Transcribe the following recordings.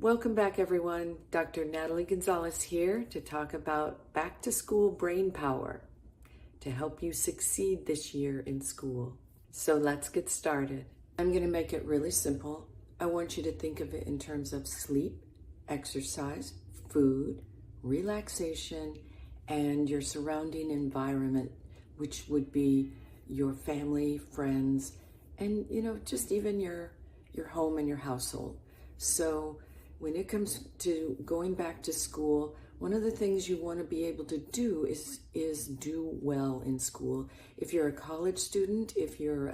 Welcome back, everyone. Dr. Natalie Gonzalez here to talk about back to school brain power to help you succeed this year in school. So let's get started. I'm going to make it really simple. I want you to think of it in terms of sleep, exercise, food, relaxation, and your surrounding environment, which would be your family, friends, and just even your home and your household. So when it comes to going back to school, one of the things you want to be able to do is do well in school. If you're a college student, if you're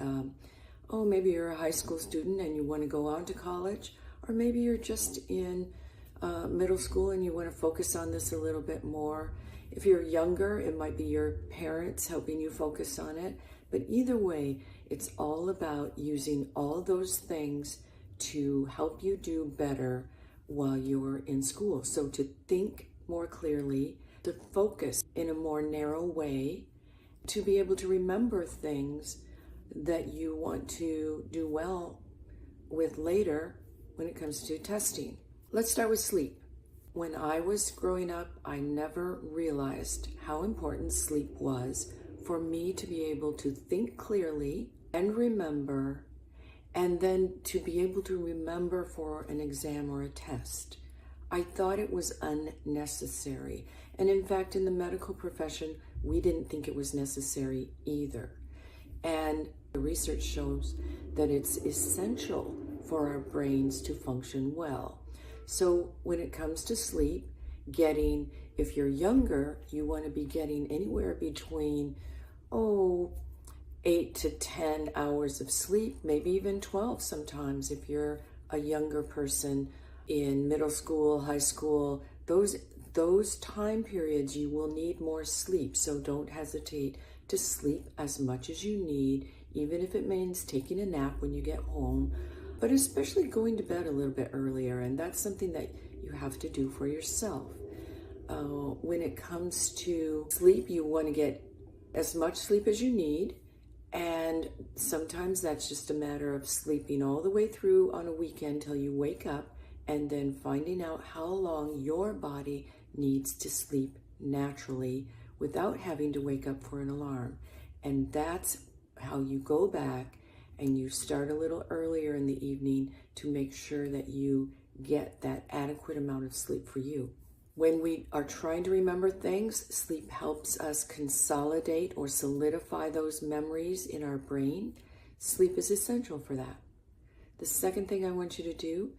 maybe you're a high school student and you want to go on to college, or maybe you're just in middle school and you want to focus on this a little bit more. If you're younger, it might be your parents helping you focus on it. But either way, it's all about using all those things to help you do better while you're in school. So to think more clearly, to focus in a more narrow way, to be able to remember things that you want to do well with later when it comes to testing. Let's start with sleep. When I was growing up, I never realized how important sleep was for me to be able to think clearly and remember, and then to be able to remember for an exam or a test. I thought it was unnecessary. And in fact, in the medical profession, we didn't think it was necessary either. And the research shows that it's essential for our brains to function well. So when it comes to sleep, if you're younger, you want to be getting anywhere between 8 to 10 hours of sleep, maybe even 12 sometimes if you're a younger person in middle school, high school. Those time periods you will need more sleep, so don't hesitate to sleep as much as you need, even if it means taking a nap when you get home, but especially going to bed a little bit earlier, and that's something that you have to do for yourself. When it comes to sleep, you want to get as much sleep as you need, and sometimes that's just a matter of sleeping all the way through on a weekend till you wake up, and then finding out how long your body needs to sleep naturally without having to wake up for an alarm. And that's how you go back and you start a little earlier in the evening to make sure that you get that adequate amount of sleep for you. When we are trying to remember things, sleep helps us consolidate or solidify those memories in our brain. Sleep is essential for that. The second thing I want you to do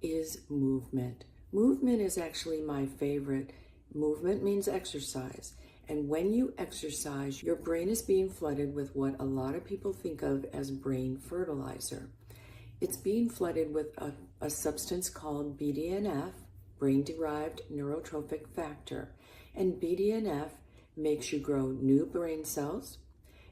is movement. Movement is actually my favorite. Movement means exercise. And when you exercise, your brain is being flooded with what a lot of people think of as brain fertilizer. It's being flooded with a substance called BDNF, brain-derived neurotrophic factor. And BDNF makes you grow new brain cells.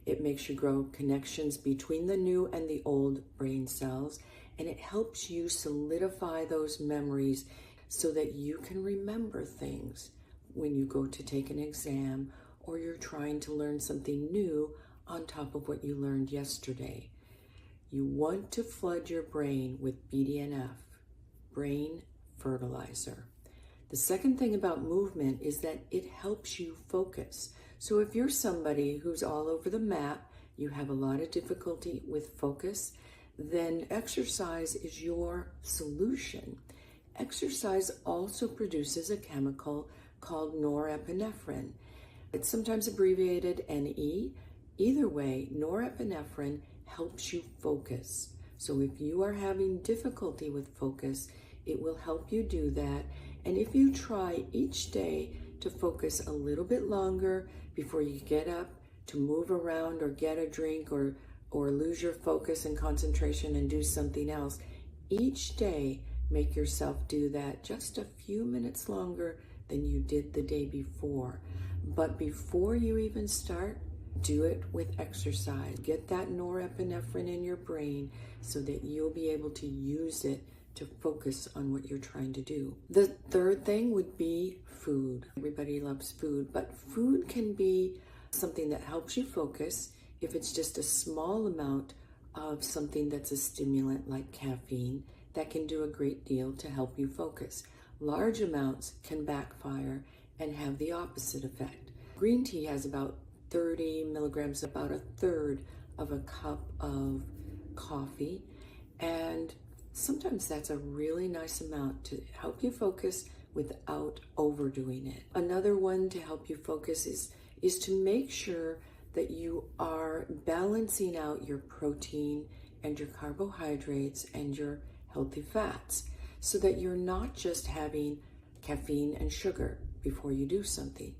It makes you grow connections between the new and the old brain cells. And it helps you solidify those memories so that you can remember things when you go to take an exam or you're trying to learn something new on top of what you learned yesterday. You want to flood your brain with BDNF, brain fertilizer. The second thing about movement is that it helps you focus. So if you're somebody who's all over the map, you have a lot of difficulty with focus, then exercise is your solution. Exercise also produces a chemical called norepinephrine. It's sometimes abbreviated NE. Either way, norepinephrine helps you focus. So if you are having difficulty with focus, it will help you do that. And if you try each day to focus a little bit longer before you get up to move around or get a drink or lose your focus and concentration and do something else, each day make yourself do that just a few minutes longer than you did the day before. But before you even start, do it with exercise. Get that norepinephrine in your brain so that you'll be able to use it to focus on what you're trying to do. The third thing would be food. Everybody loves food, but food can be something that helps you focus if it's just a small amount of something that's a stimulant like caffeine that can do a great deal to help you focus. Large amounts can backfire and have the opposite effect. Green tea has about 30 milligrams, about a third of a cup of coffee, and sometimes that's a really nice amount to help you focus without overdoing it. Another one to help you focus is to make sure that you are balancing out your protein and your carbohydrates and your healthy fats so that you're not just having caffeine and sugar before you do something.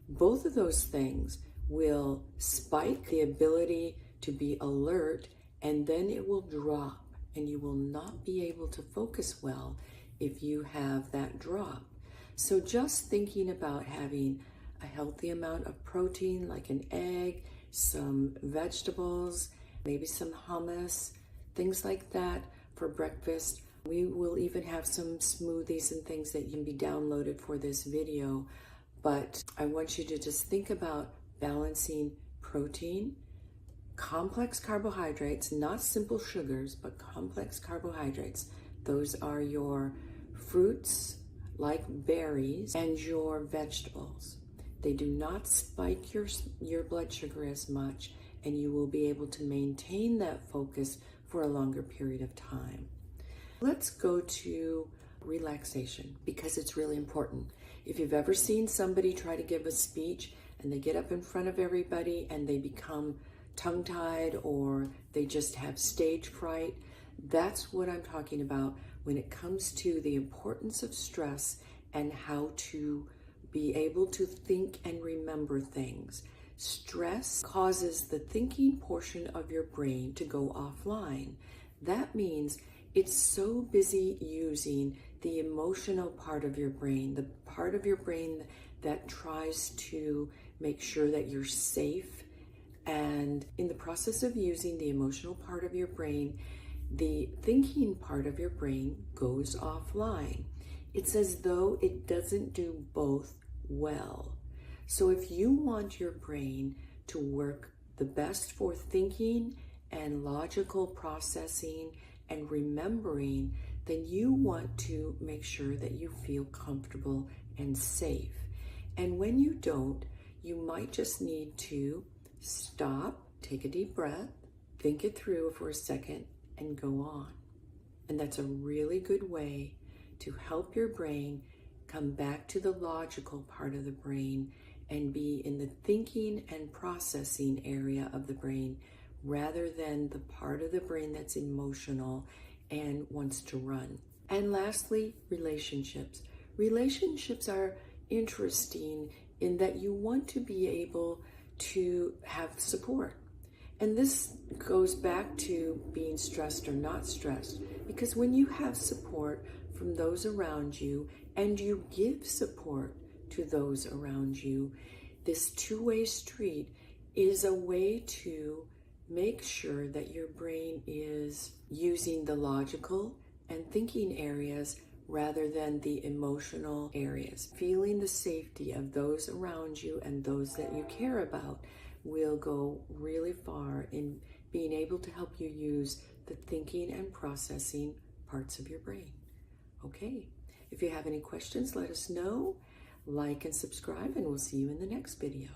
Both of those things will spike the ability to be alert, and then it will drop, and you will not be able to focus well if you have that drop. So just thinking about having a healthy amount of protein, like an egg, some vegetables, maybe some hummus, things like that for breakfast. We will even have some smoothies and things that can be downloaded for this video. But I want you to just think about balancing protein, complex carbohydrates, not simple sugars, but complex carbohydrates. Those are your fruits like berries and your vegetables. They do not spike your blood sugar as much, and you will be able to maintain that focus for a longer period of time. Let's go to relaxation, because it's really important. If you've ever seen somebody try to give a speech and they get up in front of everybody and they become tongue-tied or they just have stage fright, that's what I'm talking about when it comes to the importance of stress and how to be able to think and remember things. Stress causes the thinking portion of your brain to go offline. That means it's so busy using the emotional part of your brain, the part of your brain that tries to make sure that you're safe. And in the process of using the emotional part of your brain, the thinking part of your brain goes offline. It's as though it doesn't do both well. So if you want your brain to work the best for thinking and logical processing and remembering, then you want to make sure that you feel comfortable and safe. And when you don't, you might just need to stop, take a deep breath, think it through for a second, and go on. And that's a really good way to help your brain come back to the logical part of the brain and be in the thinking and processing area of the brain rather than the part of the brain that's emotional and wants to run. And lastly, relationships. Relationships are interesting in that you want to be able to have support. And this goes back to being stressed or not stressed, because when you have support from those around you and you give support to those around you, this two-way street is a way to make sure that your brain is using the logical and thinking areas rather than the emotional areas. Feeling the safety of those around you and those that you care about will go really far in being able to help you use the thinking and processing parts of your brain. Okay, if you have any questions, let us know. Like and subscribe, and we'll see you in the next video.